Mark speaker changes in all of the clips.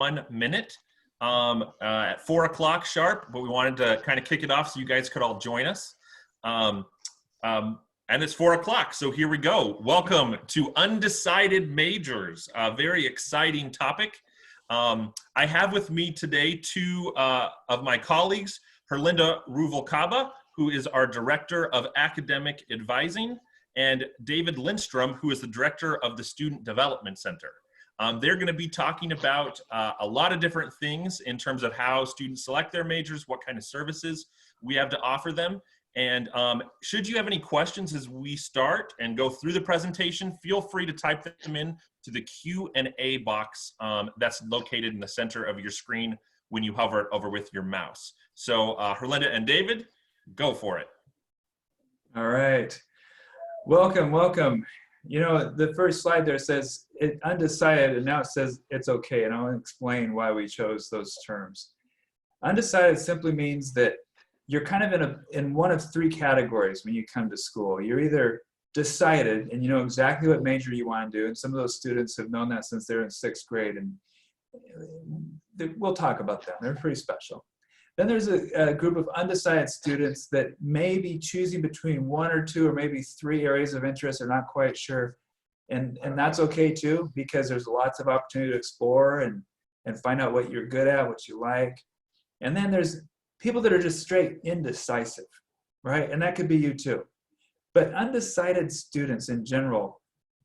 Speaker 1: 1 minute at 4 o'clock sharp, but we wanted to kind of kick it off so you guys could all join us. And it's 4 o'clock, so here we go. Welcome to Undecided Majors, a very exciting topic. I have with me today two of my colleagues, Herlinda Ruvalcaba, who is our Director of Academic Advising, and David Lindstrom, who is the Director of the Student Development Center. They're going to be talking about a lot of different things in terms of how students select their majors, what kind of services we have to offer them. And should you have any questions as we start and go through the presentation, feel free to type them in to the Q&A box that's located in the center of your screen when you hover it over with your mouse. So Herlinda and David, go for it.
Speaker 2: All right. Welcome, welcome. You know, the first slide there says undecided, and now it says it's okay. And I want to explain why we chose those terms. Undecided simply means that you're kind of in one of three categories when you come to school. You're either decided and you know exactly what major you want to do, and some of those students have known that since they're in 6th grade, and we'll talk about them. They're pretty special. Then there's a group of undecided students that may be choosing between 1 or 2 or maybe 3 areas of interest. They're not quite sure, and that's okay too, because there's lots of opportunity to explore and find out what you're good at, what you like. And then there's people that are just straight indecisive, right? And that could be you too. But undecided students in general,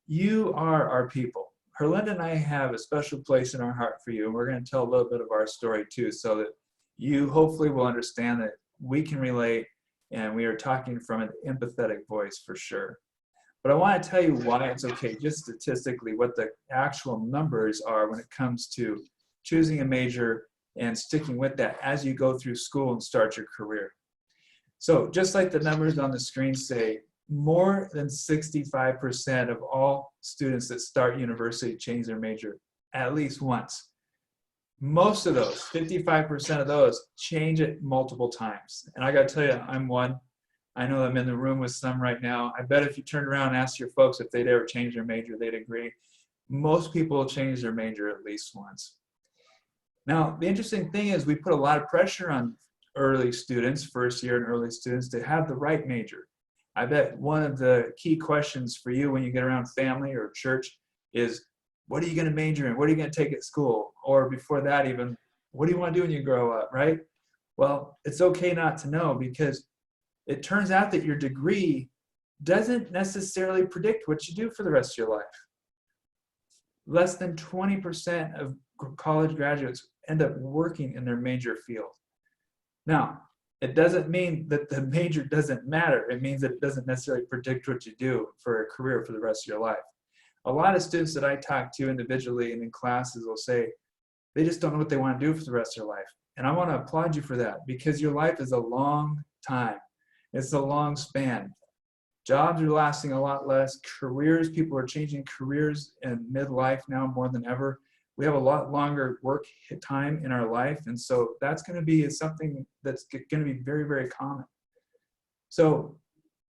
Speaker 2: you are our people. Herlinda and I have a special place in our heart for you, and we're going to tell a little bit of our story too, so that you hopefully will understand that we can relate, and we are talking from an empathetic voice for sure. But I want to tell you why it's okay, just statistically, what the actual numbers are when it comes to choosing a major and sticking with that as you go through school and start your career. So just like the numbers on the screen say, more than 65% of all students that start university change their major at least once. Most of those, 55% of those, change it multiple times. And I got to tell you, I'm one. I know I'm in the room with some right now. I bet if you turned around and asked your folks if they'd ever change their major, they'd agree. Most people change their major at least once. Now, the interesting thing is we put a lot of pressure on early students, first year and early students, to have the right major. I bet one of the key questions for you when you get around family or church is, what are you going to major in? What are you going to take at school? Or before that even, what do you want to do when you grow up, right? Well, it's okay not to know, because it turns out that your degree doesn't necessarily predict what you do for the rest of your life. Less than 20% of college graduates end up working in their major field. Now, it doesn't mean that the major doesn't matter. It means that it doesn't necessarily predict what you do for a career for the rest of your life. A lot of students that I talk to individually and in classes will say they just don't know what they want to do for the rest of their life. And I want to applaud you for that, because your life is a long time. It's a long span. Jobs are lasting a lot less. Careers, people are changing careers in midlife now more than ever. We have a lot longer work time in our life, and so that's going to be something that's going to be very, very common. So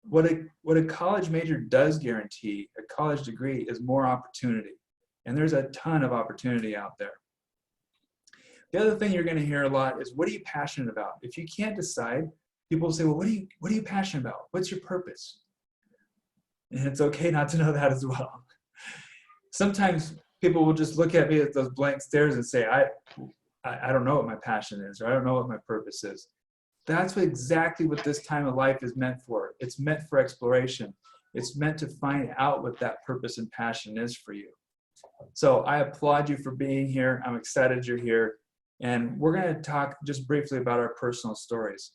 Speaker 2: what a college major does guarantee, a college degree, is more opportunity. And there's a ton of opportunity out there. The other thing you're going to hear a lot is, what are you passionate about? If you can't decide, people will say, well, what are you passionate about? What's your purpose? And it's okay not to know that as well. Sometimes people will just look at me at those blank stares and say, I don't know what my passion is, or I don't know what my purpose is. That's exactly what this time of life is meant for. It's meant for exploration. It's meant to find out what that purpose and passion is for you. So I applaud you for being here. I'm excited you're here. And we're going to talk just briefly about our personal stories.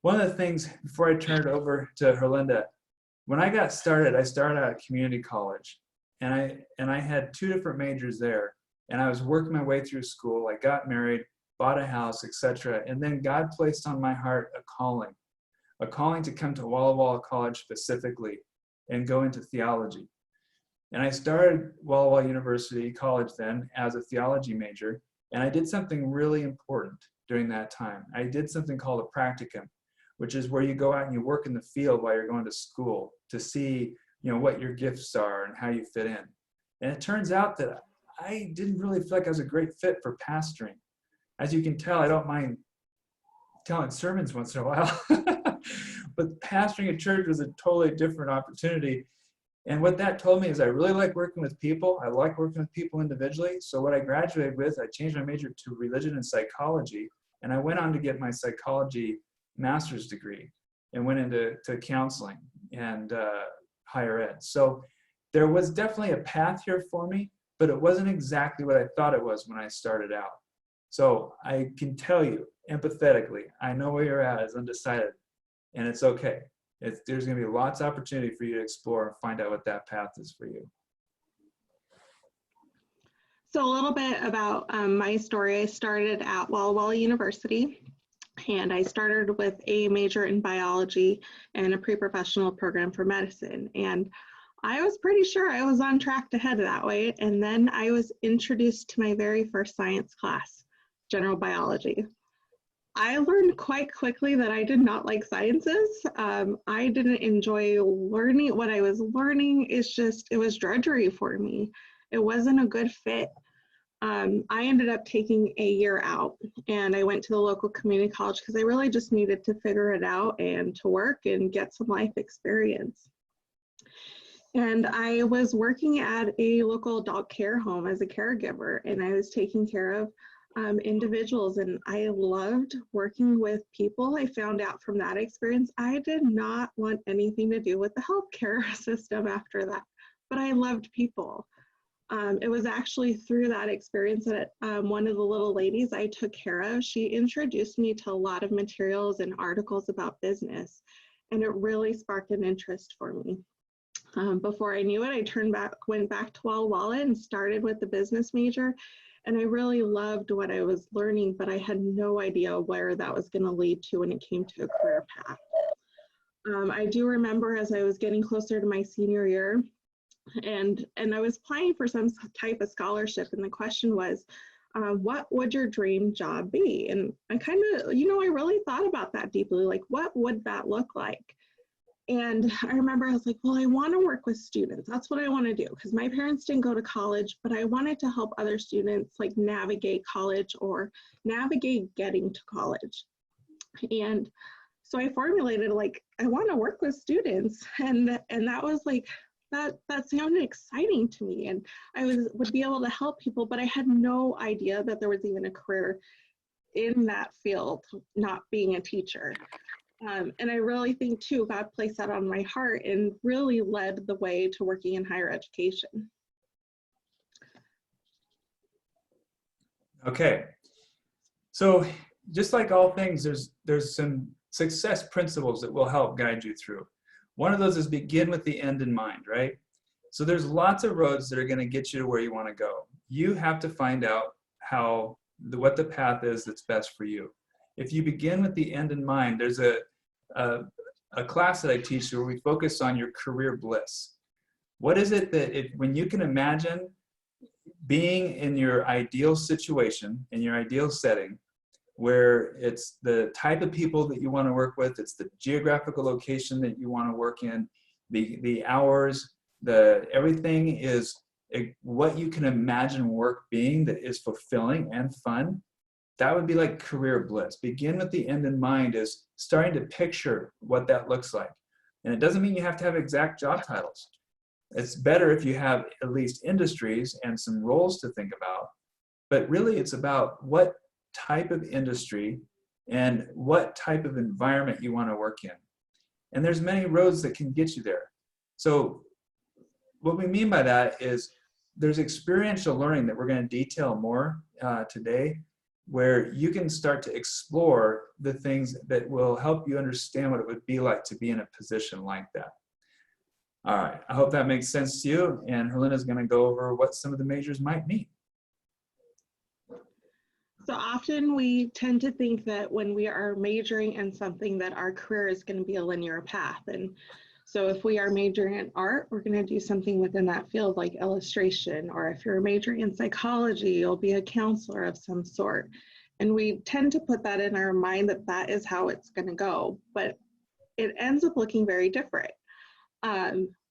Speaker 2: One of the things, before I turn it over to Herlinda, when I got started, I started at community college. And I had 2 different majors there. And I was working my way through school. I got married, bought a house, etc. And then God placed on my heart a calling to come to Walla Walla College specifically and go into theology. And I started Walla Walla University College then as a theology major, and I did something really important during that time. I did something called a practicum, which is where you go out and you work in the field while you're going to school to see, what your gifts are and how you fit in. And it turns out that I didn't really feel like I was a great fit for pastoring. As you can tell, I don't mind telling sermons once in a while, but pastoring a church was a totally different opportunity. And what that told me is I really like working with people. I like working with people individually. So what I graduated with, I changed my major to religion and psychology, and I went on to get my psychology master's degree and went into counseling and higher ed. So there was definitely a path here for me, but it wasn't exactly what I thought it was when I started out. So I can tell you empathetically, I know where you're at as undecided, and it's okay. There's going to be lots of opportunity for you to explore and find out what that path is for you.
Speaker 3: So a little bit about my story. I started at Walla Walla University, and I started with a major in biology and a pre-professional program for medicine. And I was pretty sure I was on track to head that way. And then I was introduced to my very first science class, general biology. I learned quite quickly that I did not like sciences. I didn't enjoy learning. What I was learning it was drudgery for me. It wasn't a good fit. I ended up taking a year out, and I went to the local community college because I really just needed to figure it out and to work and get some life experience. And I was working at a local adult care home as a caregiver, and I was taking care of individuals, and I loved working with people. I found out from that experience I did not want anything to do with the healthcare system after that, but I loved people. It was actually through that experience that one of the little ladies I took care of, she introduced me to a lot of materials and articles about business, and it really sparked an interest for me. Before I knew it, I went back to Walla Walla and started with the business major. And I really loved what I was learning, but I had no idea where that was going to lead to when it came to a career path. I do remember as I was getting closer to my senior year, and I was applying for some type of scholarship, and the question was, what would your dream job be? And I kind of, I really thought about that deeply, like, what would that look like? And I remember I was like, well, I want to work with students. That's what I want to do, because my parents didn't go to college, but I wanted to help other students like navigate college or navigate getting to college. And so I formulated like, I want to work with students. And that was like, that sounded exciting to me. And I would be able to help people, but I had no idea that there was even a career in that field, not being a teacher. And I really think too, God placed that on my heart and really led the way to working in higher education.
Speaker 2: Okay, so just like all things, there's some success principles that will help guide you through. One of those is begin with the end in mind, right? So there's lots of roads that are going to get you to where you want to go. You have to find out what the path is that's best for you. If you begin with the end in mind, there's a class that I teach where we focus on your career bliss. What is it that when you can imagine being in your ideal situation, in your ideal setting, where it's the type of people that you want to work with, it's the geographical location that you want to work in, the hours, everything is what you can imagine work being that is fulfilling and fun. That would be like career bliss. Begin with the end in mind is starting to picture what that looks like. And it doesn't mean you have to have exact job titles. It's better if you have at least industries and some roles to think about. But really it's about what type of industry and what type of environment you want to work in. And there's many roads that can get you there. So what we mean by that is there's experiential learning that we're going to detail more today, where you can start to explore the things that will help you understand what it would be like to be in a position like that. All right, I hope that makes sense to you, and Helena's going to go over what some of the majors might mean.
Speaker 3: So often we tend to think that when we are majoring in something that our career is going to be a linear path. And so if we are majoring in art, we're going to do something within that field like illustration, or if you're majoring in psychology, you'll be a counselor of some sort. And we tend to put that in our mind that that is how it's going to go, but it ends up looking very different.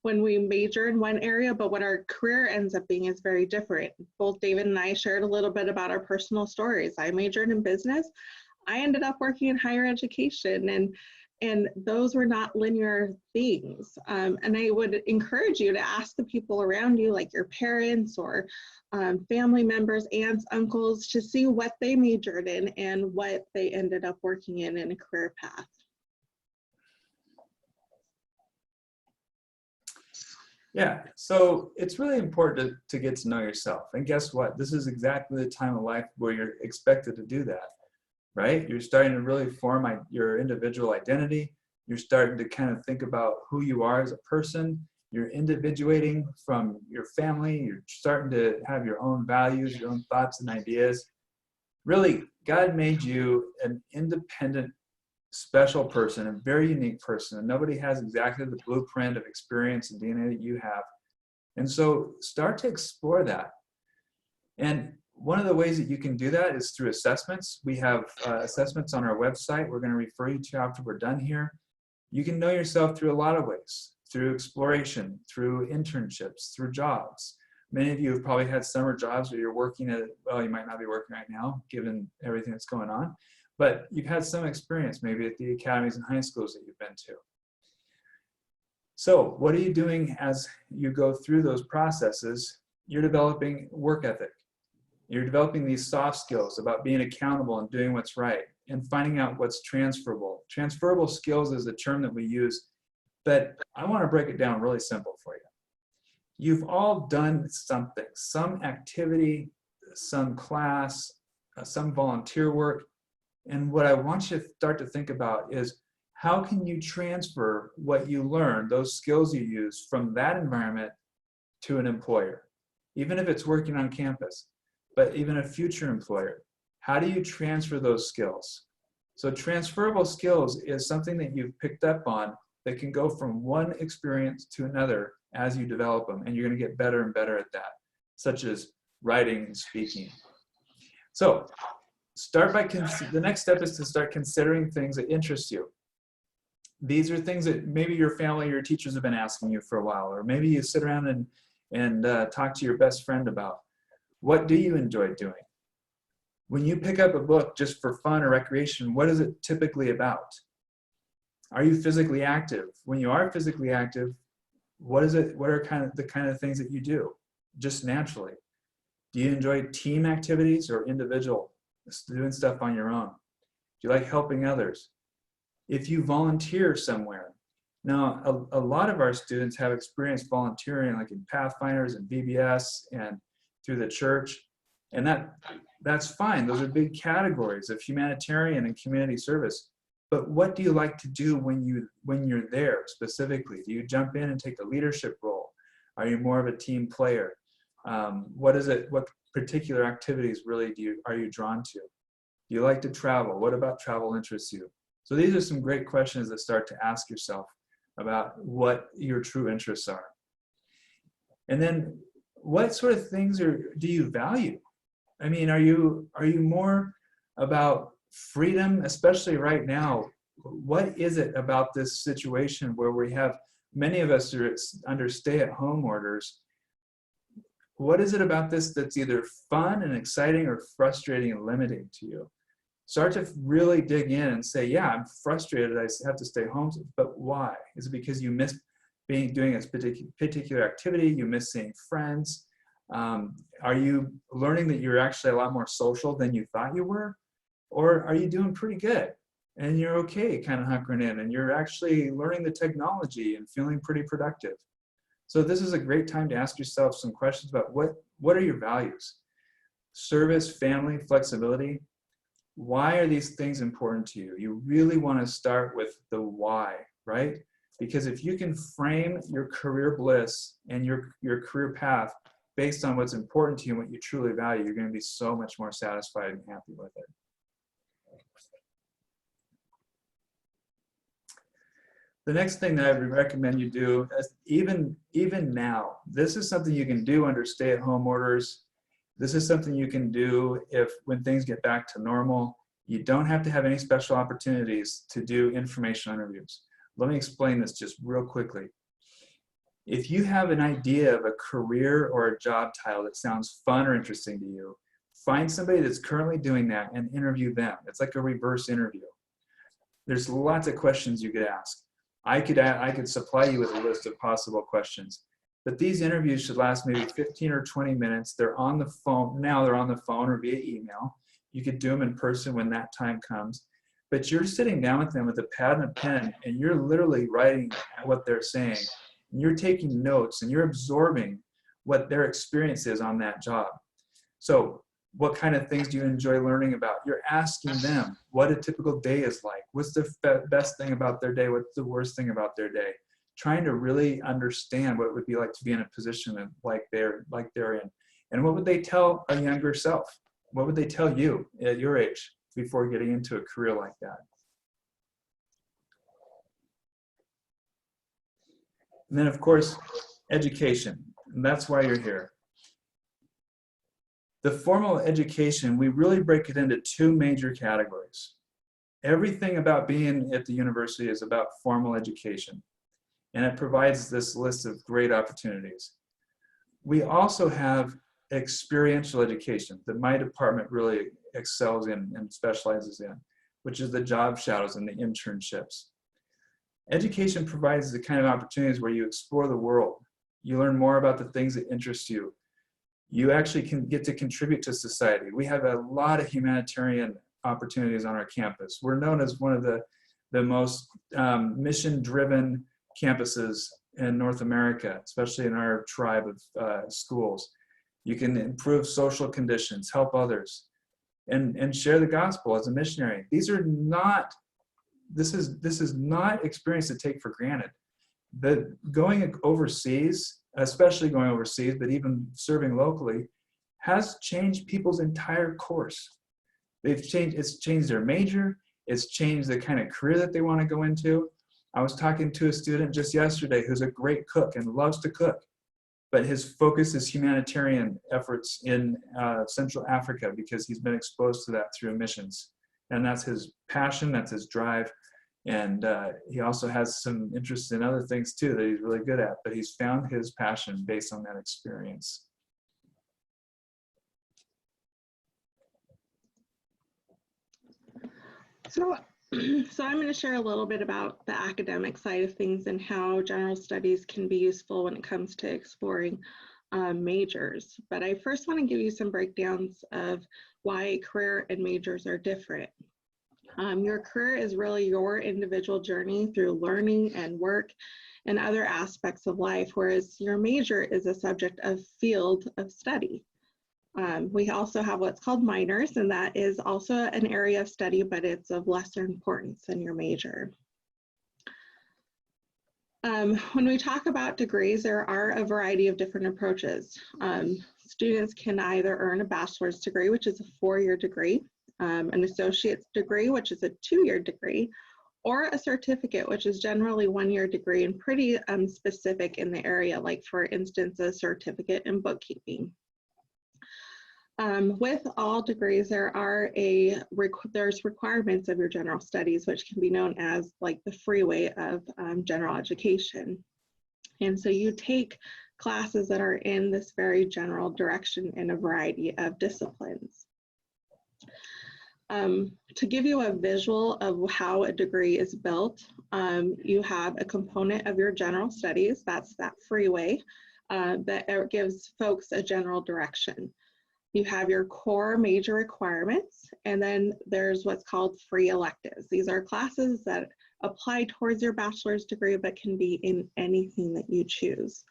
Speaker 3: when we major in one area, but what our career ends up being is very different. Both David and I shared a little bit about our personal stories. I majored in business. I ended up working in higher education, and those were not linear things. And I would encourage you to ask the people around you, like your parents or family members, aunts, uncles, to see what they majored in and what they ended up working in a career path.
Speaker 2: Yeah, so it's really important to get to know yourself. And guess what? This is exactly the time of life where you're expected to do that, right? You're starting to really form your individual identity. You're starting to kind of think about who you are as a person. You're individuating from your family. You're starting to have your own values, your own thoughts and ideas. Really, God made you an independent, special person, a very unique person, and nobody has exactly the blueprint of experience and DNA that you have. And so start to explore that. And one of the ways that you can do that is through assessments. We have assessments on our website we're going to refer you to after we're done here. You can know yourself through a lot of ways, through exploration, through internships, through jobs. Many of you have probably had summer jobs where you're working at, well, you might not be working right now, given everything that's going on. But you've had some experience maybe at the academies and high schools that you've been to. So what are you doing as you go through those processes? You're developing work ethic. You're developing these soft skills about being accountable and doing what's right and finding out what's transferable. Transferable skills is the term that we use, but I want to break it down really simple for you. You've all done something, some activity, some class, some volunteer work. And what I want you to start to think about is how can you transfer what you learned, those skills you use from that environment to an employer, even if it's working on campus, but even a future employer. How do you transfer those skills? So transferable skills is something that you've picked up on that can go from one experience to another as you develop them, and you're going to get better and better at that, such as writing and speaking. So start by, the next step is to start considering things that interest you. These are things that maybe your family or your teachers have been asking you for a while, or maybe you sit around and talk to your best friend about. What do you enjoy doing? When you pick up a book just for fun or recreation, what is it typically about? Are you physically active? When you are physically active, what are the kind of things that you do just naturally? Do you enjoy team activities or individual, doing stuff on your own? Do you like helping others? If you volunteer somewhere, now a lot of our students have experience volunteering, like in Pathfinders and VBS and through the church, and that's fine. Those are big categories of humanitarian and community service. But what do you like to do when you're there specifically? Do you jump in and take a leadership role? Are you more of a team player? What particular activities really are you drawn to? Do you like to travel? What about travel interests you? So these are some great questions that start to ask yourself about what your true interests are. And then what sort of things do you value? I mean, are you more about freedom, especially right now? What is it about this situation where we have, many of us are under stay-at-home orders? What is it about this that's either fun and exciting or frustrating and limiting to you? Start to really dig in and say, yeah, I'm frustrated I have to stay home, but why? Is it because you miss doing a particular activity, you miss seeing friends? Are you learning that you're actually a lot more social than you thought you were? Or are you doing pretty good and you're okay kind of hunkering in and you're actually learning the technology and feeling pretty productive? So this is a great time to ask yourself some questions about what are your values? Service, family, flexibility. Why are these things important to you? You really want to start with the why, right? Because if you can frame your career bliss and your career path based on what's important to you and what you truly value, you're going to be so much more satisfied and happy with it. The next thing that I would recommend you do, is even now, this is something you can do under stay-at-home orders. This is something you can do when things get back to normal. You don't have to have any special opportunities to do information interviews. Let me explain this just real quickly. If you have an idea of a career or a job title that sounds fun or interesting to you, find somebody that's currently doing that and interview them. It's like a reverse interview. There's lots of questions you could ask. I could supply you with a list of possible questions, but these interviews should last maybe 15 or 20 minutes. They're on the phone. Now they're on the phone or via email. You could do them in person when that time comes, but you're sitting down with them with a pad and a pen, and you're literally writing what they're saying. And you're taking notes and you're absorbing what their experience is on that job. So what kind of things do you enjoy learning about? You're asking them what a typical day is like. What's the best thing about their day? What's the worst thing about their day? Trying to really understand what it would be like to be in a position like they're in. And what would they tell a younger self? What would they tell you at your age before getting into a career like that? And then, of course, education. And that's why you're here. The formal education, we really break it into two major categories. Everything about being at the university is about formal education, and it provides this list of great opportunities. We also have experiential education that my department really excels in and specializes in, which is the job shadows and the internships. Education provides the kind of opportunities where you explore the world. You learn more about the things that interest you. You actually can get to contribute to society. We have a lot of humanitarian opportunities on our campus. We're known as one of the most mission-driven campuses in North America, especially in our tribe of schools. You can improve social conditions, help others, and share the gospel as a missionary. This is not experience to take for granted. Going overseas, especially going overseas, but even serving locally, has changed people's entire course. It's changed their major, it's changed the kind of career that they want to go into. I was talking to a student just yesterday who's a great cook and loves to cook, but his focus is humanitarian efforts in Central Africa because he's been exposed to that through missions. And that's his passion, that's his drive. And he also has some interest in other things too that he's really good at, but he's found his passion based on that experience.
Speaker 3: So I'm going to share a little bit about the academic side of things and how general studies can be useful when it comes to exploring majors. But I first want to give you some breakdowns of why career and majors are different. Your career is really your individual journey through learning and work and other aspects of life, whereas your major is a subject of field of study. We also have what's called minors, and that is also an area of study, but it's of lesser importance than your major. When we talk about degrees, there are a variety of different approaches. Students can either earn a bachelor's degree, which is a 4-year degree, an associate's degree, which is a 2-year degree, or a certificate, which is generally 1-year degree and pretty specific in the area, like for instance, a certificate in bookkeeping. With all degrees, there's requirements of your general studies, which can be known as like the freeway of general education. And so you take classes that are in this very general direction in a variety of disciplines. To give you a visual of how a degree is built, you have a component of your general studies, that's that freeway, that gives folks a general direction. You have your core major requirements, and then there's what's called free electives. These are classes that apply towards your bachelor's degree, but can be in anything that you choose.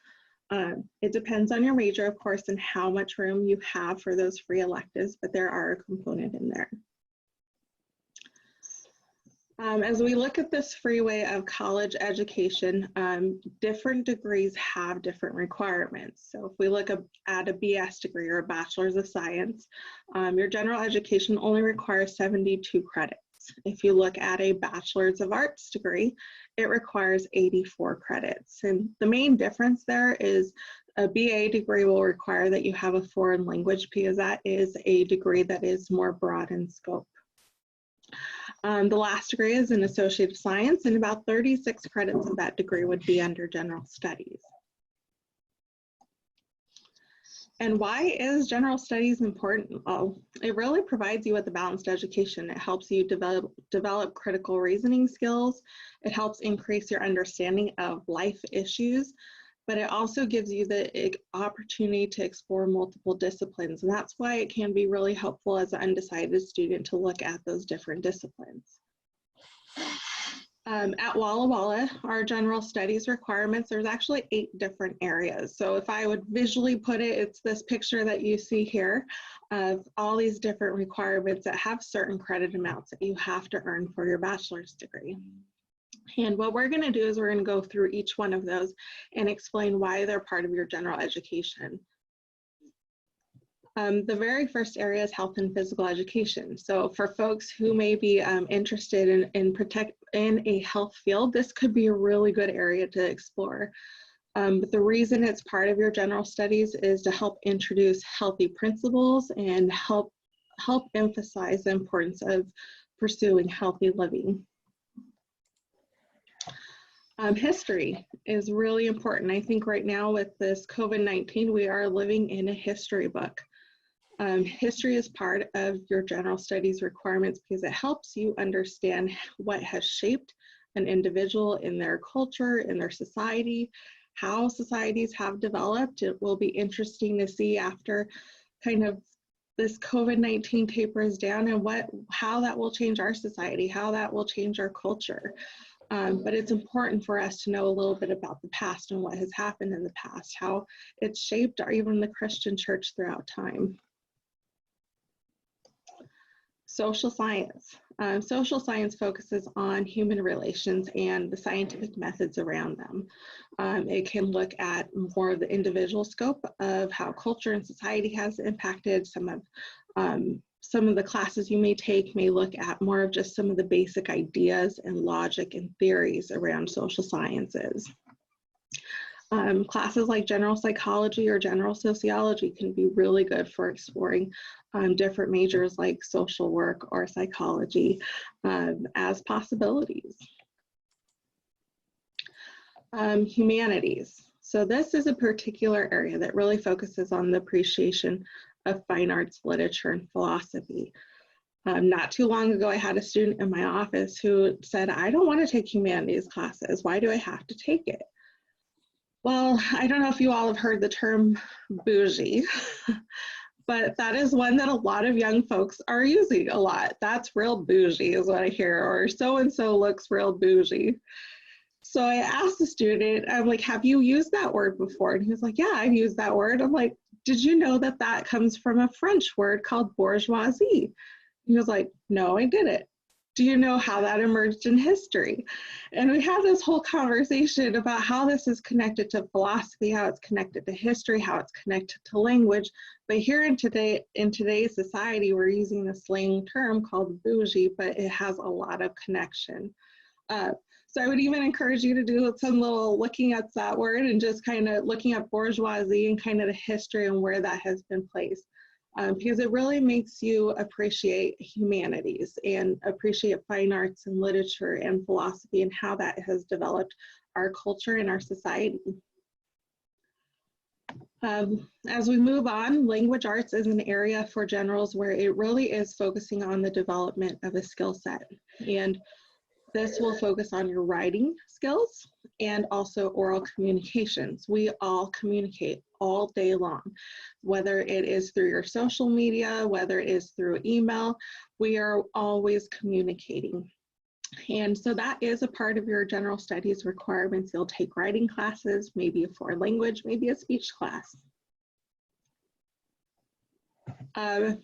Speaker 3: It depends on your major, of course, and how much room you have for those free electives, but there are a component in there. As we look at this freeway of college education, different degrees have different requirements. So if we look at a BS degree or a Bachelor's of Science, your general education only requires 72 credits. If you look at a Bachelor's of Arts degree, it requires 84 credits. And the main difference there is a BA degree will require that you have a foreign language because that is a degree that is more broad in scope. The last degree is an Associate of Science, and about 36 credits of that degree would be under general studies. And why is general studies important? Well, it really provides you with a balanced education. It helps you develop critical reasoning skills. It helps increase your understanding of life issues, but it also gives you the opportunity to explore multiple disciplines. And that's why it can be really helpful as an undecided student to look at those different disciplines. At Walla Walla, our general studies requirements, there's actually 8 different areas. So if I would visually put it, it's this picture that you see here of all these different requirements that have certain credit amounts that you have to earn for your bachelor's degree. And what we're going to do is we're going to go through each one of those and explain why they're part of your general education. The very first area is health and physical education. So for folks who may be interested in a health field, this could be a really good area to explore. But the reason it's part of your general studies is to help introduce healthy principles and help emphasize the importance of pursuing healthy living. History is really important. I think right now with this COVID-19, we are living in a history book. History is part of your general studies requirements because it helps you understand what has shaped an individual in their culture, in their society, how societies have developed. It will be interesting to see after kind of this COVID-19 tapers down and how that will change our society, how that will change our culture. But it's important for us to know a little bit about the past and what has happened in the past, how it's shaped even the Christian church throughout time. Social science. Social science focuses on human relations and the scientific methods around them. It can look at more of the individual scope of how culture and society has impacted. Some of the classes you may take may look at more of just some of the basic ideas and logic and theories around social sciences. Classes like general psychology or general sociology can be really good for exploring different majors like social work or psychology as possibilities. Humanities. So this is a particular area that really focuses on the appreciation of fine arts, literature, and philosophy. Not too long ago, I had a student in my office who said, I don't want to take humanities classes. Why do I have to take it? Well, I don't know if you all have heard the term bougie, but that is one that a lot of young folks are using a lot. That's real bougie is what I hear, or so-and-so looks real bougie. So I asked the student, I'm like, have you used that word before? And he was like, yeah, I've used that word. I'm like, did you know that that comes from a French word called bourgeoisie? He was like, no, I didn't. Do you know how that emerged in history? And we had this whole conversation about how this is connected to philosophy, how it's connected to history, how it's connected to language. But here in today's society, we're using the slang term called bougie, but it has a lot of connection. So I would even encourage you to do some little looking at that word and just kind of looking at bourgeoisie and kind of the history and where that has been placed. Because it really makes you appreciate humanities and appreciate fine arts and literature and philosophy and how that has developed our culture and our society. As we move on, language arts is an area for generals where it really is focusing on the development of a skill set. And this will focus on your writing skills and also oral communications. We all communicate all day long, whether it is through your social media, whether it is through email, we are always communicating. And so that is a part of your general studies requirements. You'll take writing classes, maybe a foreign language, maybe a speech class.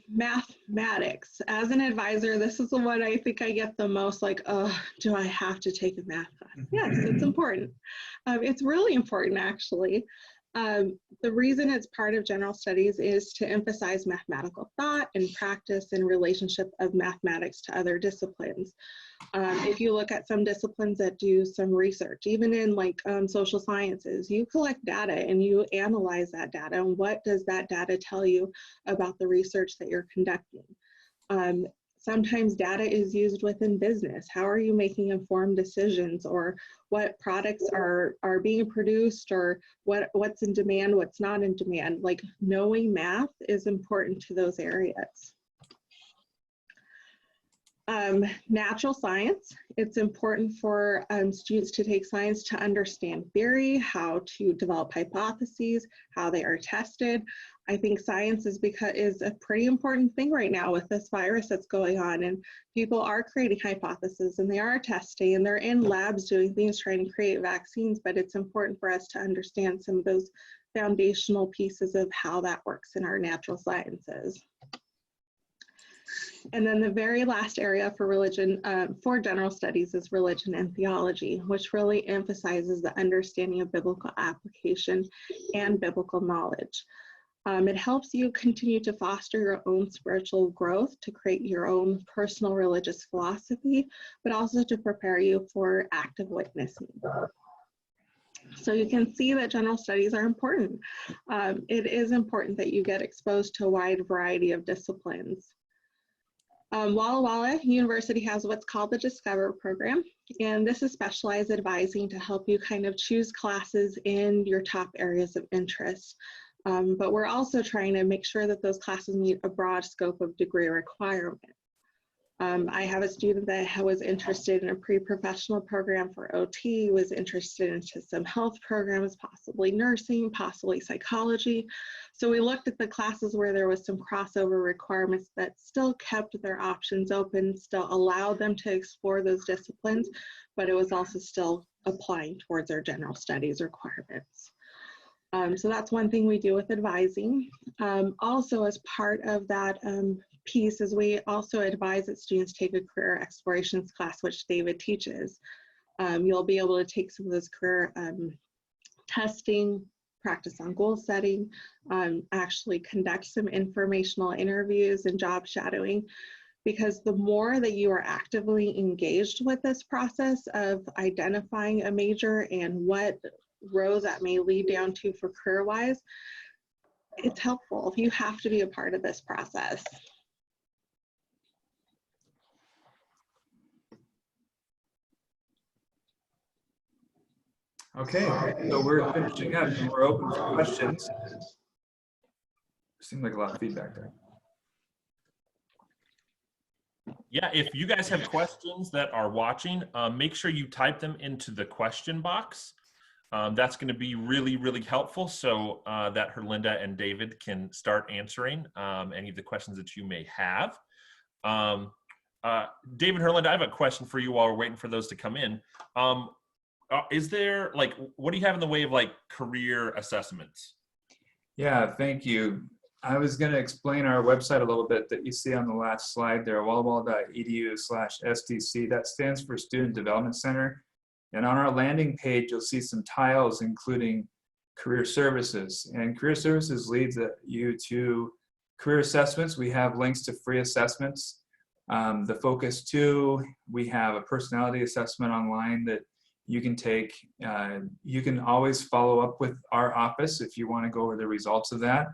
Speaker 3: Mathematics. As an advisor, this is the one I think I get the most like, oh, do I have to take a math class? Yes, it's important. It's really important, actually. The reason it's part of general studies is to emphasize mathematical thought and practice and relationship of mathematics to other disciplines. If you look at some disciplines that do some research, even in like social sciences, you collect data and you analyze that data and what does that data tell you about the research that you're conducting. Sometimes data is used within business. How are you making informed decisions, or what products are being produced, or what's in demand, what's not in demand? Like, knowing math is important to those areas. Natural science, it's important for students to take science to understand theory, how to develop hypotheses, how they are tested. I think science is a pretty important thing right now with this virus that's going on, and people are creating hypotheses and they are testing and they're in labs doing things trying to create vaccines, but it's important for us to understand some of those foundational pieces of how that works in our natural sciences. And then the very last area for religion, for general studies, is religion and theology, which really emphasizes the understanding of biblical application and biblical knowledge. It helps you continue to foster your own spiritual growth, to create your own personal religious philosophy, but also to prepare you for active witnessing. So you can see that general studies are important. It is important that you get exposed to a wide variety of disciplines. Walla Walla University has what's called the Discover program, and this is specialized advising to help you kind of choose classes in your top areas of interest. But we're also trying to make sure that those classes meet a broad scope of degree requirement. I have a student that was interested in a pre-professional program for OT, was interested into some health programs, possibly nursing, possibly psychology. So we looked at the classes where there was some crossover requirements that still kept their options open, still allowed them to explore those disciplines, but it was also still applying towards our general studies requirements. So that's one thing we do with advising. Also, as part of that piece, is we also advise that students take a career explorations class, which David teaches. You'll be able to take some of those career testing, practice on goal setting, actually conduct some informational interviews and job shadowing, because the more that you are actively engaged with this process of identifying a major and what roads that may lead down to for career-wise, it's helpful. You have to be a part of this process.
Speaker 2: Okay, so we're finishing up and we're open for questions. Seems like a lot of feedback there.
Speaker 1: Yeah, if you guys have questions that are watching, make sure you type them into the question box. That's going to be really, really helpful, so that Herlinda and David can start answering any of the questions that you may have. David, Herlinda, I have a question for you while we're waiting for those to come in. Is there, like, what do you have in the way of, like, career assessments?
Speaker 2: Yeah, thank you. I was going to explain our website a little bit that you see on the last slide there, wallawalla.edu/SDC. That stands for Student Development Center. And on our landing page, you'll see some tiles including career services. And career services leads you to career assessments. We have links to free assessments. The Focus 2, we have a personality assessment online that you can take. You can always follow up with our office if you want to go over the results of that.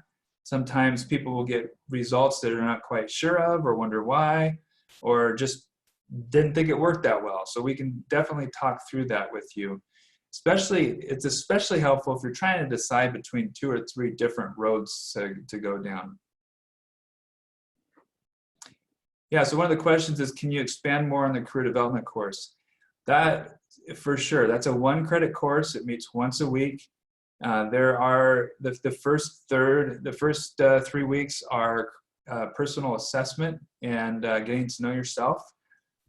Speaker 2: Sometimes people will get results that they're not quite sure of or wonder why, or just didn't think it worked that well. So we can definitely talk through that with you. It's especially helpful if you're trying to decide between 2 or 3 different roads to go down. Yeah, so one of the questions is, can you expand more on the career development course? That, for sure, that's a 1-credit course. It meets once a week. There are the first 3 weeks are personal assessment and getting to know yourself.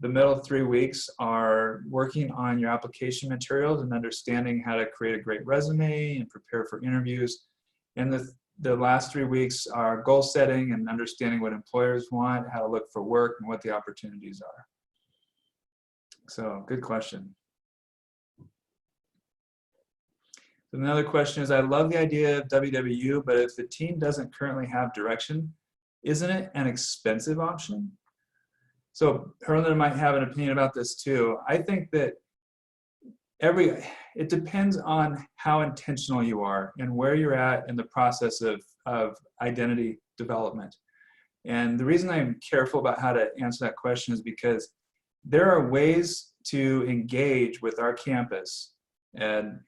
Speaker 2: The middle 3 weeks are working on your application materials and understanding how to create a great resume and prepare for interviews. And the last 3 weeks are goal setting and understanding what employers want, how to look for work, and what the opportunities are. So, good question. Another question is, I love the idea of WWU, but if the team doesn't currently have direction, isn't it an expensive option? So Herlinda might have an opinion about this too. I think that it depends on how intentional you are and where you're at in the process of identity development. And the reason I'm careful about how to answer that question is because there are ways to engage with our campus and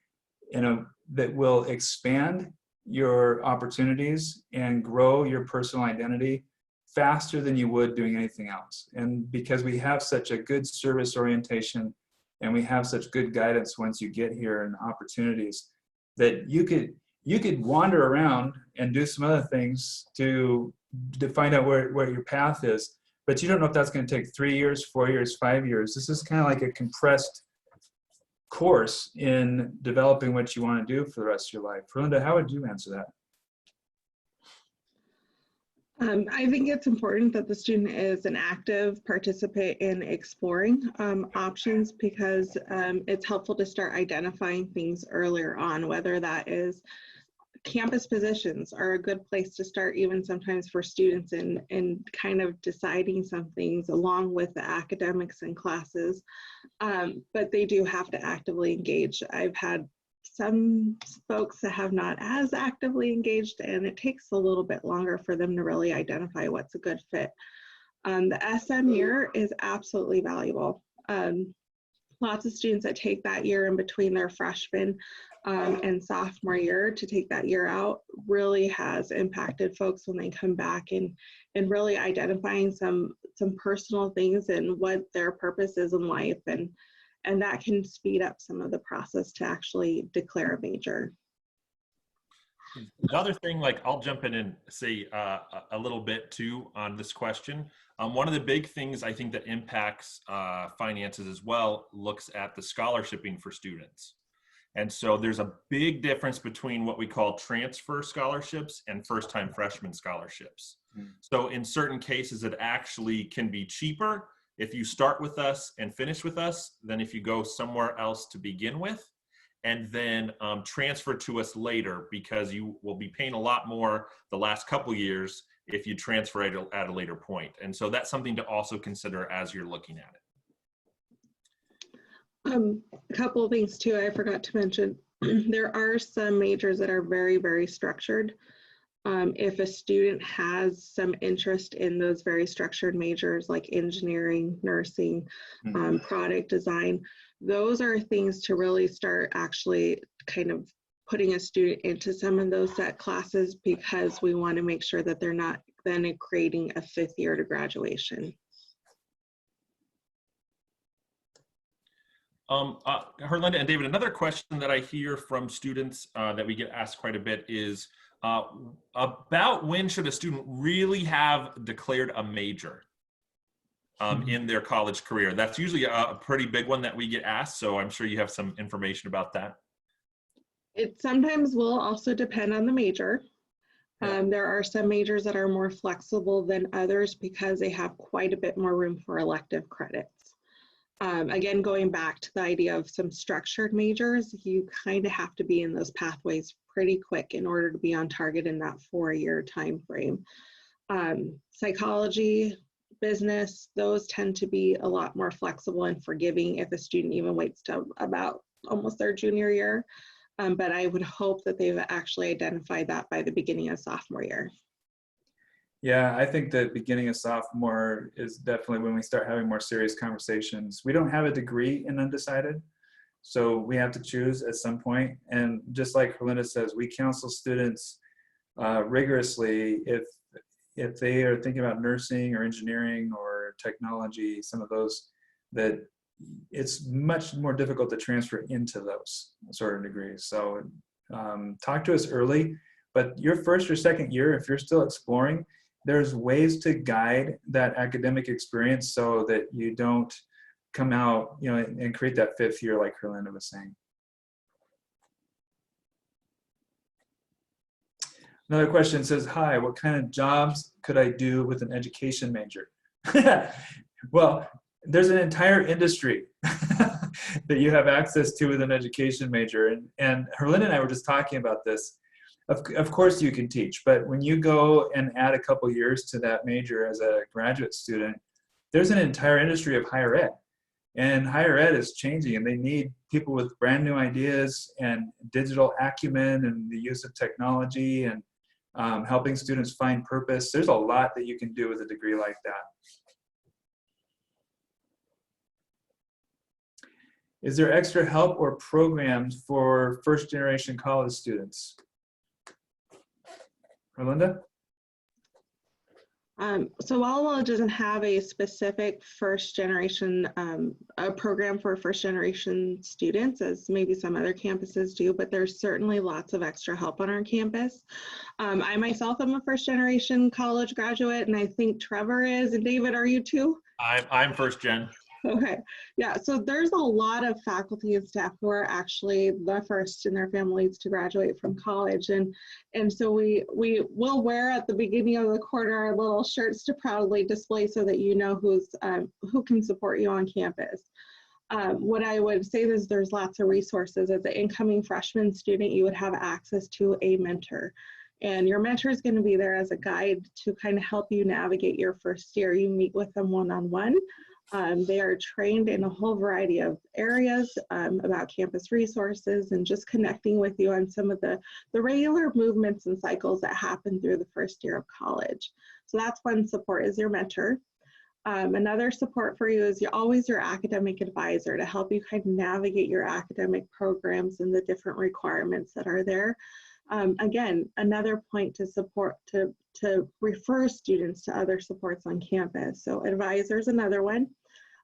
Speaker 2: that will expand your opportunities and grow your personal identity faster than you would doing anything else. And because we have such a good service orientation and we have such good guidance once you get here and opportunities, that you could wander around and do some other things to find out where your path is, but you don't know if that's going to take 3 years, 4 years, 5 years. This is kind of like a compressed course in developing what you want to do for the rest of your life. Linda, how would you answer that?
Speaker 3: I think it's important that the student is an active participant in exploring options, because it's helpful to start identifying things earlier on, whether that is campus positions are a good place to start, even sometimes for students, in kind of deciding some things along with the academics and classes. But they do have to actively engage. I've had some folks that have not as actively engaged, and it takes a little bit longer for them to really identify what's a good fit. The SM year is absolutely valuable. Lots of students that take that year in between their freshman and sophomore year to take that year out really has impacted folks when they come back, and really identifying some personal things and what their purpose is in life, and that can speed up some of the process to actually declare a major.
Speaker 1: The other thing, like, I'll jump in and say a little bit too on this question. One of the big things I think that impacts finances as well looks at the scholarshiping for students. And so there's a big difference between what we call transfer scholarships and first-time freshman scholarships. So in certain cases, it actually can be cheaper if you start with us and finish with us than if you go somewhere else to begin with, and then transfer to us later, because you will be paying a lot more the last couple years if you transfer at a later point. And so that's something to also consider as you're looking at it.
Speaker 3: A couple of things too I forgot to mention. There are some majors that are very, very structured. If a student has some interest in those very structured majors like engineering, nursing, product design, those are things to really start actually kind of putting a student into some of those set classes, because we want to make sure that they're not then creating a 5th year to graduation.
Speaker 1: Herlinda and David, another question that I hear from students that we get asked quite a bit is about when should a student really have declared a major in their college career? That's usually a pretty big one that we get asked, so I'm sure you have some information about that.
Speaker 3: It sometimes will also depend on the major. There are some majors that are more flexible than others because they have quite a bit more room for elective credits. Again, going back to the idea of some structured majors, you kind of have to be in those pathways pretty quick in order to be on target in that 4-year time frame. Psychology, business, those tend to be a lot more flexible and forgiving if a student even waits to about almost their junior year. But I would hope that they've actually identified that by the beginning of sophomore year.
Speaker 2: Yeah, I think the beginning of sophomore is definitely when we start having more serious conversations. We don't have a degree in undecided, so we have to choose at some point. And just like Herlinda says, we counsel students rigorously if they are thinking about nursing or engineering or technology, some of those, that it's much more difficult to transfer into those sort of degrees. So talk to us early, but your first or second year, if you're still exploring, there's ways to guide that academic experience so that you don't come out, and create that 5th year like Herlinda was saying. Another question says, hi, what kind of jobs could I do with an education major? Well, there's an entire industry that you have access to with an education major. And Herlinda and I were just talking about this. Of course you can teach, but when you go and add a couple years to that major as a graduate student, there's an entire industry of higher ed. And higher ed is changing, and they need people with brand new ideas and digital acumen and the use of technology. And helping students find purpose. There's a lot that you can do with a degree like that. Is there extra help or programs for first-generation college students? Erlinda?
Speaker 3: So Walla doesn't have a specific first generation a program for first generation students, as maybe some other campuses do, but there's certainly lots of extra help on our campus. I myself am a first generation college graduate, and I think Trevor is, and David, are you too?
Speaker 1: I'm first gen.
Speaker 3: Okay, yeah, so there's a lot of faculty and staff who are actually the first in their families to graduate from college. And so we will wear at the beginning of the quarter our little shirts to proudly display so that you know who can support you on campus. What I would say is there's lots of resources. As an incoming freshman student, you would have access to a mentor. And your mentor is going to be there as a guide to kind of help you navigate your first year. You meet with them one-on-one. They are trained in a whole variety of areas about campus resources and just connecting with you on some of the regular movements and cycles that happen through the first year of college. So that's one support, is your mentor. Another support for you is always your academic advisor to help you kind of navigate your academic programs and the different requirements that are there. Again, another point to support, to refer students to other supports on campus. So advisor is another one.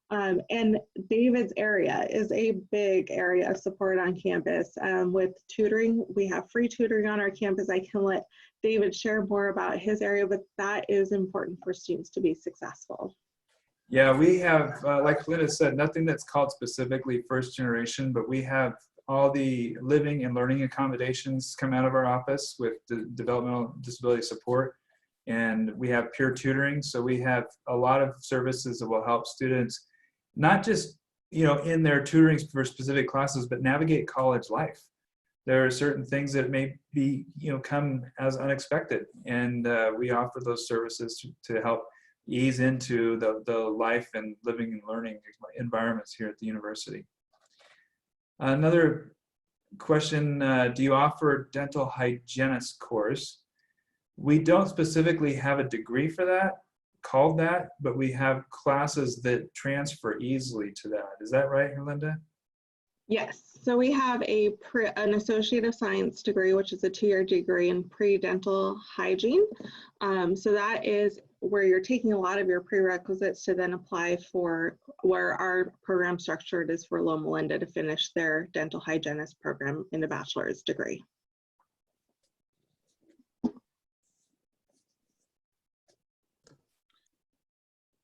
Speaker 3: And David's area is a big area of support on campus. With tutoring, we have free tutoring on our campus. I can let David share more about his area, but that is important for students to be successful.
Speaker 2: Yeah, we have, like Linda said, nothing that's called specifically first generation, but we have all the living and learning accommodations come out of our office with the developmental disability support. And we have peer tutoring. So we have a lot of services that will help students, not just, in their tutoring for specific classes, but navigate college life. There are certain things that may be, come as unexpected. And we offer those services to help ease into the life and living and learning environments here at the university. Another question, do you offer dental hygienist course? We don't specifically have a degree for that, called that, but we have classes that transfer easily to that. Is that right, Linda?
Speaker 3: Yes, so we have an Associate of Science degree, which is a 2-year degree in pre-dental hygiene. So that is where you're taking a lot of your prerequisites to then apply for where our program structured is for Loma Linda to finish their dental hygienist program in a bachelor's degree.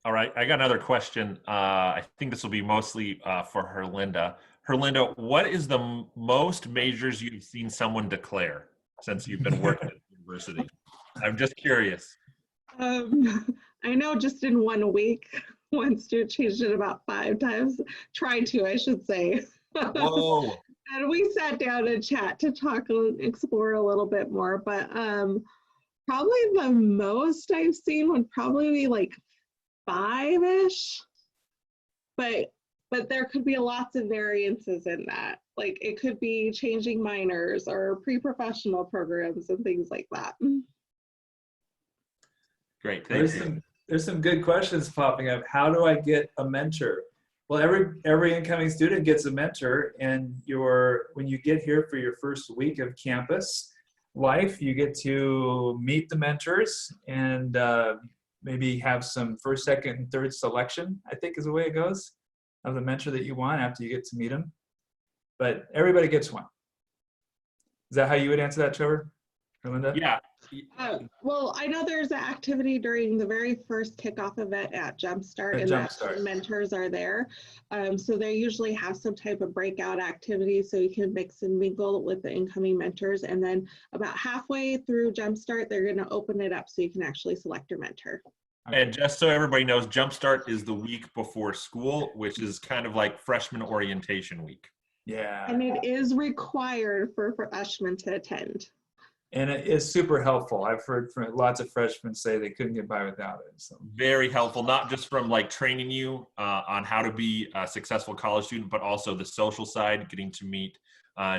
Speaker 1: All right, I got another question. I think this will be mostly for Herlinda. Herlinda, what is the most majors you've seen someone declare since you've been working at the university? I'm just curious.
Speaker 3: I know just in 1 week, one student changed it about 5 times. Tried to, I should say.
Speaker 1: Whoa.
Speaker 3: And we sat down and chat to talk and explore a little bit more. But probably the most I've seen would probably be like 5-ish. But there could be lots of variances in that. Like it could be changing minors or pre-professional programs and things like that.
Speaker 1: Great, thank you.
Speaker 2: There's some good questions popping up. How do I get a mentor? Well, every incoming student gets a mentor, and when you get here for your first week of campus life, you get to meet the mentors and maybe have some first, second, and third selection, I think is the way it goes, of the mentor that you want after you get to meet them. But everybody gets one. Is that how you would answer that, Trevor? Or Linda?
Speaker 1: Yeah.
Speaker 3: Well, I know there's an activity during the very first kickoff event at Jumpstart, and the mentors are there. So they usually have some type of breakout activity so you can mix and mingle with the incoming mentors. And then about halfway through Jumpstart, they're going to open it up so you can actually select your mentor.
Speaker 1: And just so everybody knows, Jumpstart is the week before school, which is kind of like freshman orientation week.
Speaker 2: Yeah.
Speaker 3: And it is required for freshmen to attend.
Speaker 2: And it is super helpful. I've heard from lots of freshmen say they couldn't get by without it. So.
Speaker 1: Very helpful, not just from like training you on how to be a successful college student, but also the social side, getting to meet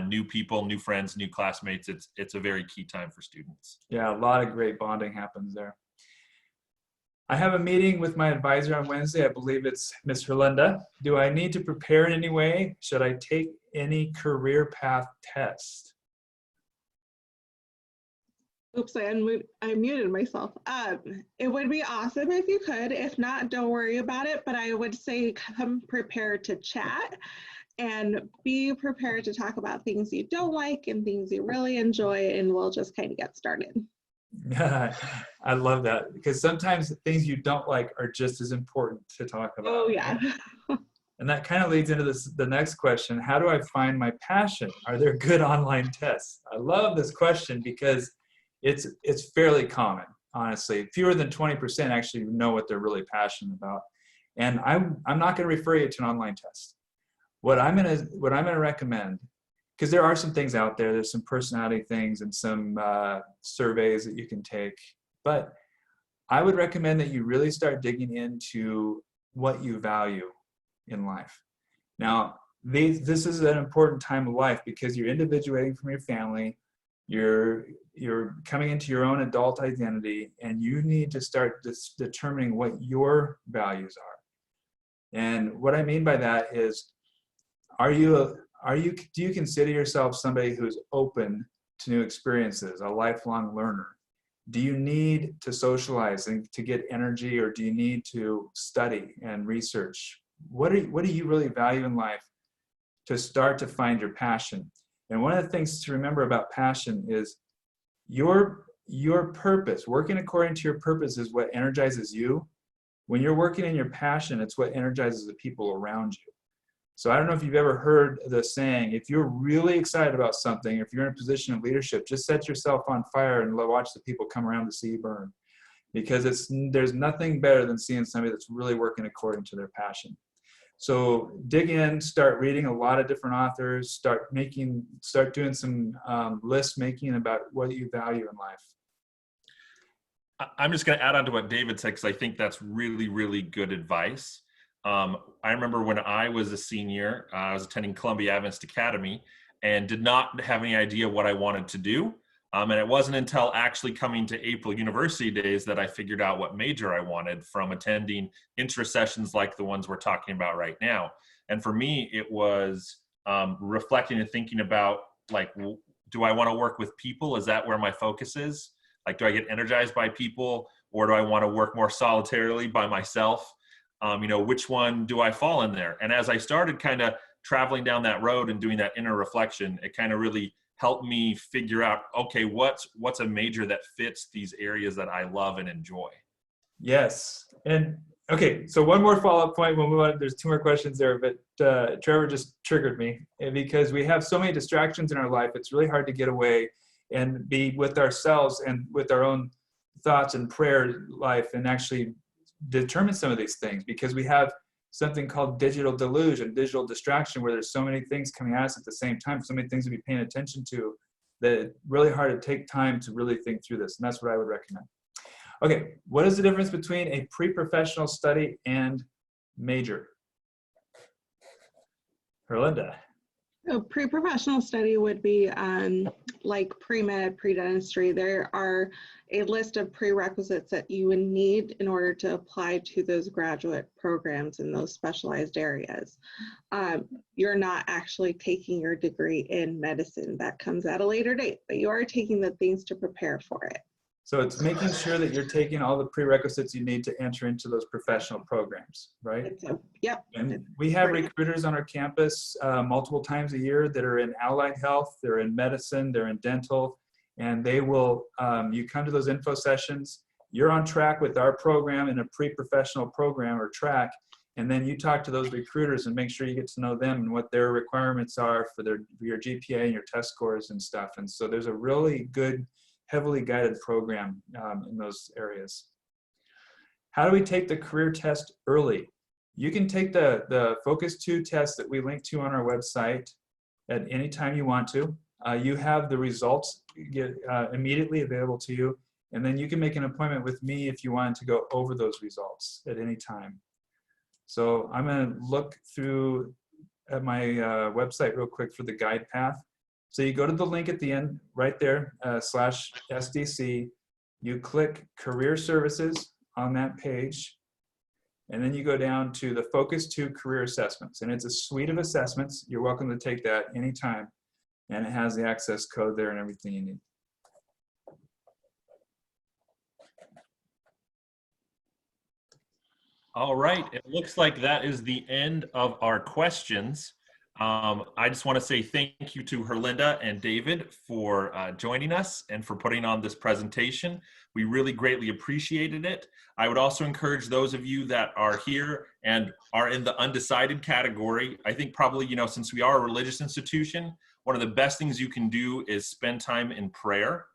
Speaker 1: new people, new friends, new classmates. It's a very key time for students.
Speaker 2: Yeah, a lot of great bonding happens there. I have a meeting with my advisor on Wednesday. I believe it's Ms. Herlinda. Do I need to prepare in any way? Should I take any career path test?
Speaker 3: Oops, I muted myself. It would be awesome if you could. If not, don't worry about it. But I would say come prepared to chat and be prepared to talk about things you don't like and things you really enjoy, and we'll just kind of get started.
Speaker 2: I love that, because sometimes the things you don't like are just as important to talk about.
Speaker 3: Oh, yeah.
Speaker 2: And that kind of leads into the next question. How do I find my passion? Are there good online tests? I love this question because it's fairly common, honestly. Fewer than 20% actually know what they're really passionate about. And I'm not going to refer you to an online test. What I'm going to recommend, because there are some things out there, there's some personality things and some surveys that you can take, but I would recommend that you really start digging into what you value in life. Now, this is an important time of life because you're individuating from your family, you're coming into your own adult identity, and you need to start determining what your values are. And what I mean by that is, do you consider yourself somebody who's open to new experiences, a lifelong learner? Do you need to socialize and to get energy, or do you need to study and research? What do you really value in life to start to find your passion? And one of the things to remember about passion is your purpose. Working according to your purpose is what energizes you. When you're working in your passion, it's what energizes the people around you. So I don't know if you've ever heard the saying, if you're really excited about something, if you're in a position of leadership, just set yourself on fire and watch the people come around to see you burn. Because there's nothing better than seeing somebody that's really working according to their passion. So dig in, start reading a lot of different authors, start doing some list making about what you value in life.
Speaker 1: I'm just going to add on to what David said, because I think that's really, really good advice. I remember when I was a senior, I was attending Columbia Adventist Academy and did not have any idea what I wanted to do. And it wasn't until actually coming to April University days that I figured out what major I wanted from attending interest sessions like the ones we're talking about right now. And for me, it was reflecting and thinking about, like, do I want to work with people? Is that where my focus is? Like, do I get energized by people, or do I want to work more solitarily by myself? Which one do I fall in there? And as I started kind of traveling down that road and doing that inner reflection, it kind of really helped me figure out, okay, what's a major that fits these areas that I love and enjoy.
Speaker 2: Yes. And okay, so one more follow-up point. We'll move on. There's two more questions there, but Trevor just triggered me, because we have so many distractions in our life. It's really hard to get away and be with ourselves and with our own thoughts and prayer life and actually determine some of these things, because we have something called digital delusion, digital distraction, where there's so many things coming at us at the same time, so many things to be paying attention to, that it's really hard to take time to really think through this. And that's what I would recommend. Okay, what is the difference between a pre-professional study and major? Herlinda.
Speaker 3: A pre-professional study would be like pre-med, pre-dentistry. There are a list of prerequisites that you would need in order to apply to those graduate programs in those specialized areas. You're not actually taking your degree in medicine. That comes at a later date, but you are taking the things to prepare for it.
Speaker 2: So it's making sure that you're taking all the prerequisites you need to enter into those professional programs, right?
Speaker 3: Yep.
Speaker 2: And we have recruiters on our campus multiple times a year that are in allied health, they're in medicine, they're in dental, and they will, you come to those info sessions, you're on track with our program in a pre-professional program or track, and then you talk to those recruiters and make sure you get to know them and what their requirements are for your GPA and your test scores and stuff. And so there's a really good, heavily guided program in those areas. How do we take the career test early? You can take the Focus 2 test that we link to on our website at any time you want to. You have the results immediately available to you, and then you can make an appointment with me if you wanted to go over those results at any time. So I'm going to look through at my website real quick for the guide path. So you go to the link at the end right there, /SDC. You click Career Services on that page. And then you go down to the Focus 2 Career Assessments. And it's a suite of assessments. You're welcome to take that anytime. And it has the access code there and everything you need.
Speaker 1: All right, it looks like that is the end of our questions. I just want to say thank you to Herlinda and David for joining us and for putting on this presentation. We really greatly appreciated it. I would also encourage those of you that are here and are in the undecided category. I think probably, you know, since we are a religious institution, one of the best things you can do is spend time in prayer,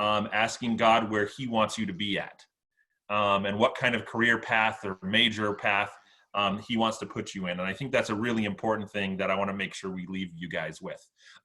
Speaker 1: asking God where He wants you to be at. And what kind of career path or major path He wants to put you in. And I think that's a really important thing that I want to make sure we leave you guys with.